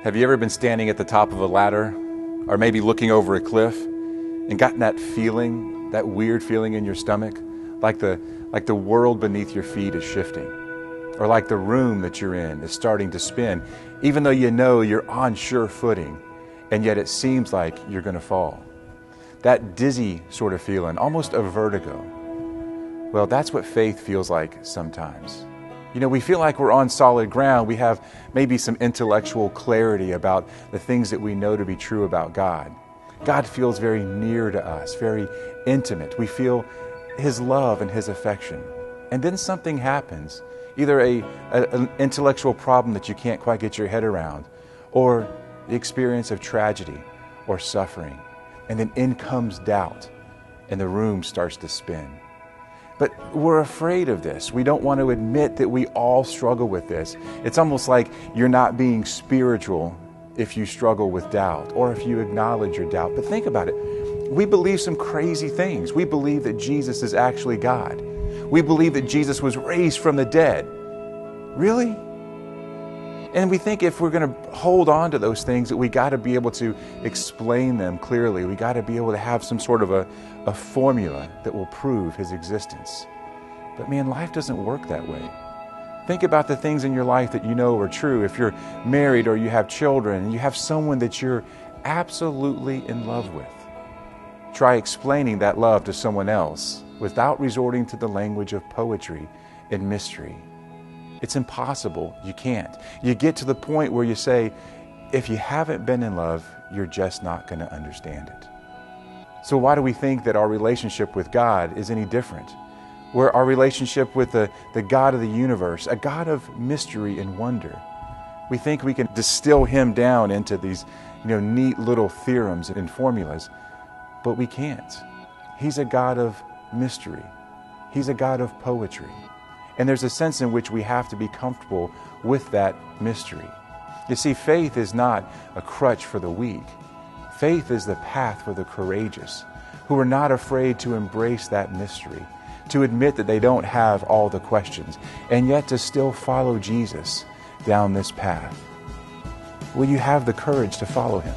Have you ever been standing at the top of a ladder or maybe looking over a cliff and gotten that feeling, that weird feeling in your stomach, like the world beneath your feet is shifting, or like the room that you're in is starting to spin, even though you know you're on sure footing, and yet it seems like you're going to fall? That dizzy sort of feeling, almost a vertigo. Well, that's what faith feels like sometimes. You know, we feel like we're on solid ground. We have maybe some intellectual clarity about the things that we know to be true about God. God feels very near to us, very intimate. We feel His love and His affection. And then something happens, either an intellectual problem that you can't quite get your head around, or the experience of tragedy or suffering. And then in comes doubt, and the room starts to spin. But we're afraid of this. We don't want to admit that we all struggle with this. It's almost like you're not being spiritual if you struggle with doubt or if you acknowledge your doubt. But think about it. We believe some crazy things. We believe that Jesus is actually God. We believe that Jesus was raised from the dead. Really? And we think if we're going to hold on to those things, that we got to be able to explain them clearly. We got to be able to have some sort of a formula that will prove His existence. But man, life doesn't work that way. Think about the things in your life that you know are true. If you're married or you have children and you have someone that you're absolutely in love with, try explaining that love to someone else without resorting to the language of poetry and mystery. It's impossible. You can't. You get to the point where you say, if you haven't been in love, you're just not going to understand it. So why do we think that our relationship with God is any different? Where our relationship with the God of the universe, a God of mystery and wonder, we think we can distill Him down into these, neat little theorems and formulas, but we can't. He's a God of mystery. He's a God of poetry. And there's a sense in which we have to be comfortable with that mystery. You see, faith is not a crutch for the weak. Faith is the path for the courageous, who are not afraid to embrace that mystery, to admit that they don't have all the questions, and yet to still follow Jesus down this path. Will you have the courage to follow Him?